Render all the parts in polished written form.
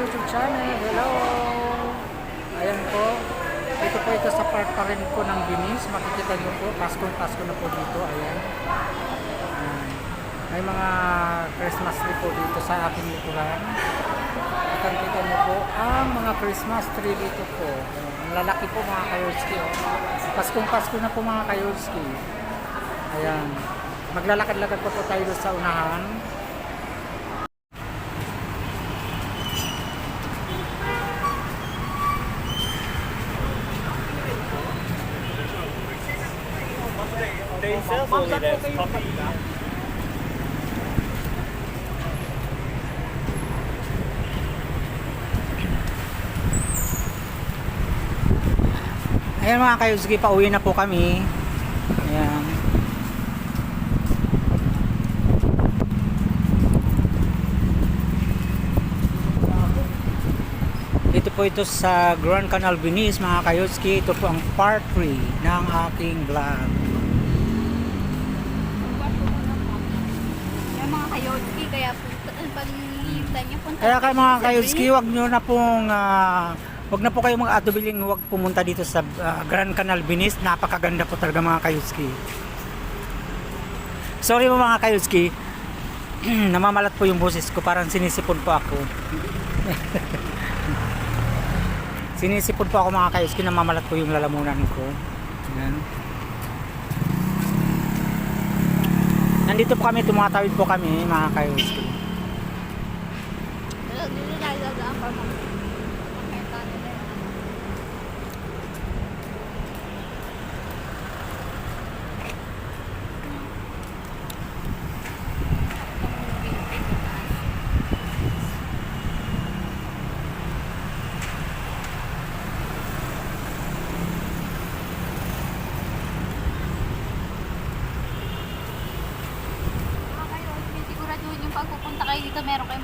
YouTube channel. Hello! Ayan po. Ito po ito sa part pa rin po ng Binis. Makikita nyo po, Pasko na po dito. Ayan. May mga Christmas tree po dito sa aking likuran. Nakikita nyo po ang mga Christmas tree dito po. Ang lalaki po mga Kayolski. Oh. Pasko na po mga Kayolski. Ayan. Maglalakad-lakad po tayo sa unahan. They sell only that coffee. Ayan mga Kayolski, pauwi na po kami. Ayan. Ito po ito sa Grand Canal Binis mga Kayolski. Ito po ang part 3 ng aking vlog. Yung mga Kayolski, kaya pag nilitan niyo punta. Kaya kayo mga Kayolski, wag nyo na pong wag na po kayo mag-atubiling wag pumunta dito sa Grand Canal Binis. Napakaganda po talaga mga Kayolski. Sorry po mga Kayolski. Namamalat po yung boses ko, parang sinisipon po ako. Sinisipon po ako mga Kayolski, namamalat po yung lalamunan ko. Ayan. Nandito po kami, tumatawid po kami mga Kayolski. Dito tayo dadaan pa mo. Siguraduhin yung pagpupunta kayo dito, meron kayo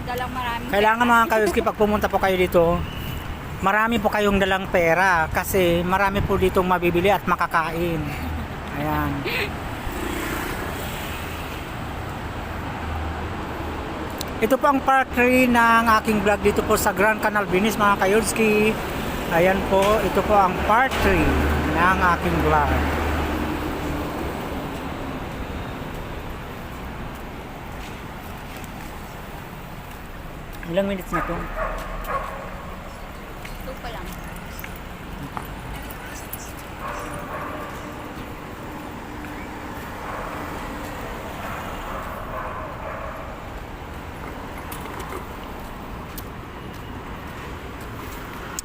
dalang marami. Kailangan mga Kayolski, pag pumunta po kayo dito, marami po kayong dalang pera kasi marami po ditong mabibili at makakain. Ayan. Ito po ang part 3 ng aking vlog dito po sa Grand Canal Binis mga Kayolski. Ayan po, ito po ang part 3 ng aking vlog. Ilang minutes na to? Ito pa lang.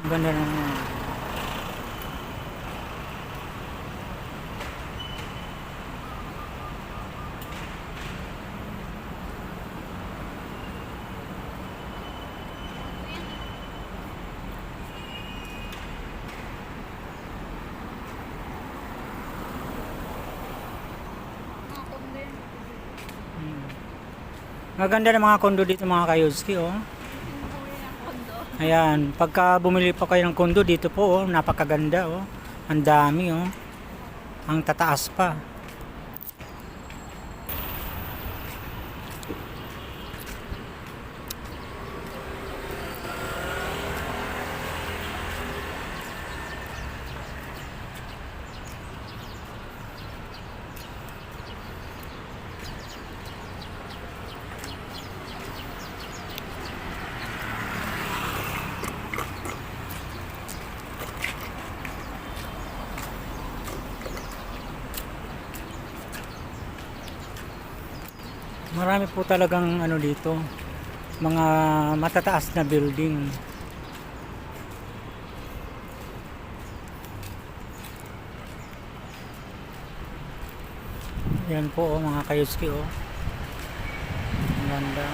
Ang ganda na. Mga kondo yun. Maganda na mga kondo dito mga Kayolski, oh. Yung kulay ng kondo. Ayan, pagka bumili pa kayo ng kondo dito po, oh, napakaganda, oh. Ang dami, oh. Ang tataas pa. Marami po talagang ano dito, mga matataas na building. Yan po, oh, mga Kayolski, oh. Ang ganda.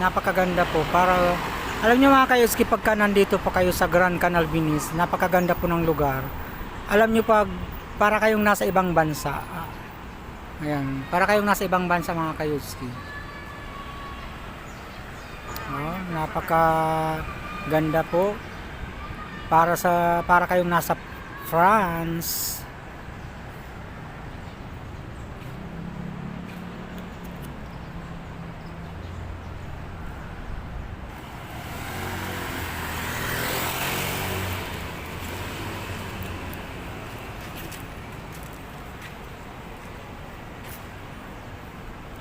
Napakaganda po. Para alam niyo mga Kayolski, pagka nandito pa kayo sa Grand Canal Binis, napakaganda po ng lugar. Alam niyo para kayong nasa ibang bansa. Ayan, para kayong nasa ibang bansa mga Kayolski. Oh, napaka ganda po. Para kayong nasa France.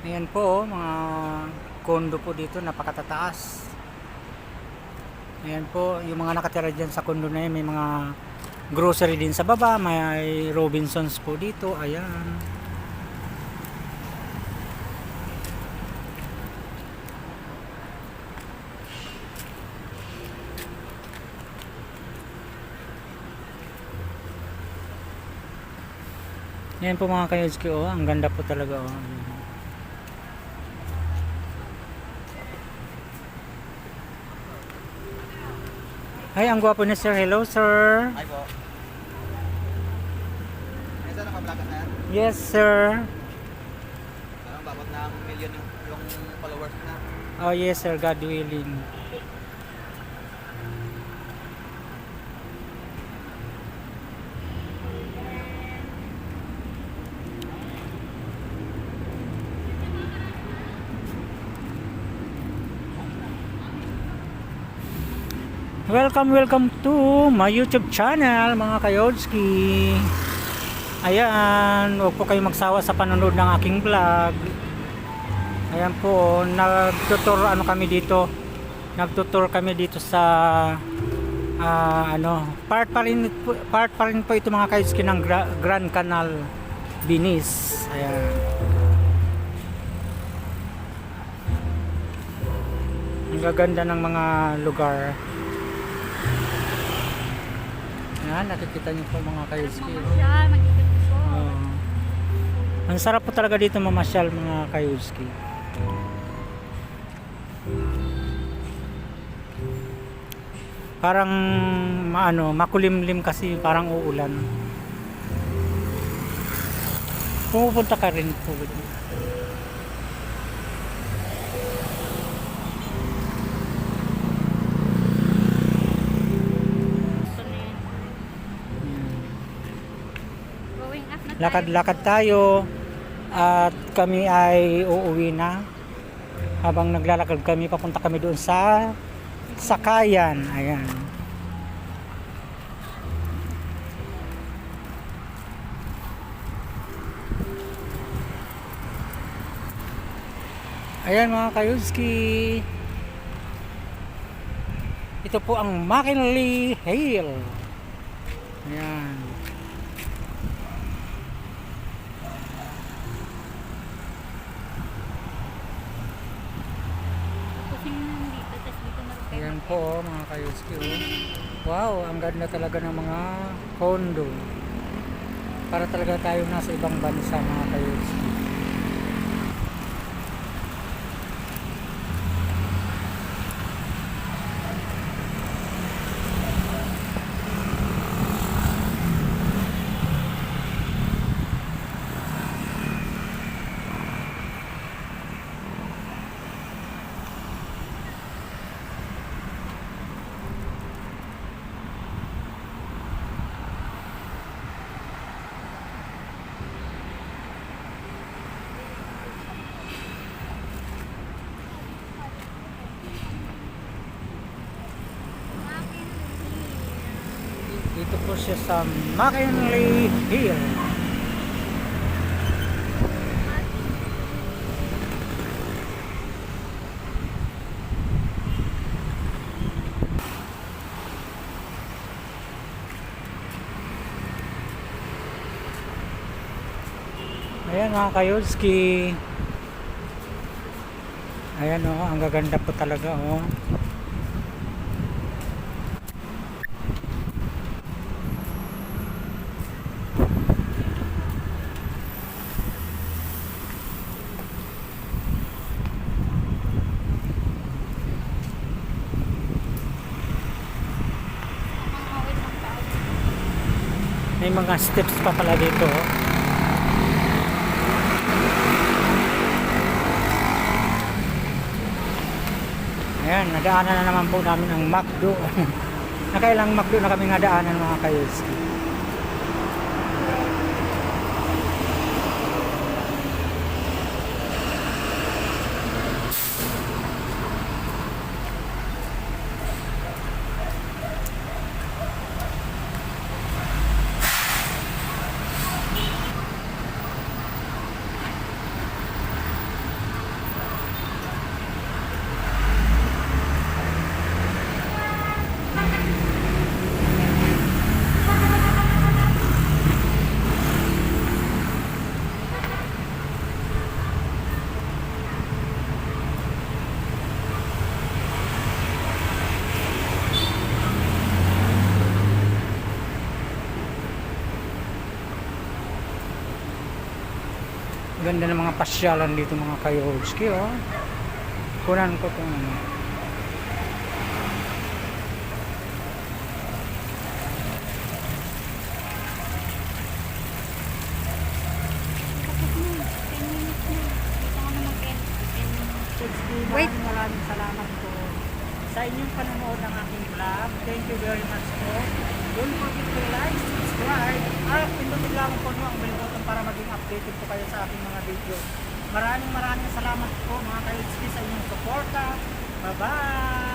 Ayan po, mga kondo po dito, napakatataas. Ayan po, yung mga nakatira dyan sa kondo na yun, may mga grocery din sa baba, may Robinsons po dito, ayan. Ayan po mga kayodski, oh, ang ganda po talaga, oh. Ay, ang gwapo ni sir. Hello, sir. Hi po. Ito naka-vlog na yan. Yes, sir. Parang babot na million yung followers na. Oh, yes, sir. God willing. Welcome to my YouTube channel, mga kayodski. Ayan, huwag po kayo magsawa sa panonood ng aking vlog. Ayan po, nagtutur kami dito sa part pa rin po ito mga kayodski ng Grand Canal Venice. Ayan. Ang gaganda ng mga lugar. Yan, nakikita niyo po mga kayodski. Mamasyal, mag-ikot po. Ang sarap po talaga dito mamasyal mga kayodski. Parang makulimlim kasi parang uulan. Pumupunta ka rin po. Going up na tayo. Lakad-lakad tayo at kami ay uuwi na. Habang naglalakad kami, papunta kami doon sa Sakayan. Ayan. Ayan mga kayodski. Ito po ang McKinley Hill. Ayan. Pusing na dito, tapos dito na rin kayo. Ayan po mga kayodski. Wow, ang ganda talaga ng mga condo. Para talaga tayo nasa ibang bansa mga kayodski. Dito po siya sa McKinley Hill. Ayan mga kayodski. Ayan oh, ang gaganda po talaga oh. Makakawin ng tao. May mga steps pa pala dito oh. Ayan, nadaanan na naman po namin ang McDo. Nakailang McDo na kami nadaanan mga kayodski. Ganda ng mga pasyalan dito mga Kayolski, oh. Kunan ko itong ano. Tapos na. 10 minutes na. Dito ka na mag-end. 10 minutes. Wait. Maraming salamat po sa inyong panonood ng aking vlog. Thank you very much po. Don't forget to like, subscribe, at pindutin lang po nyo ang bell button para maging updated po kayo sa aking mga video. Maraming salamat po mga Kayolski sa inyong suporta. Bye-bye!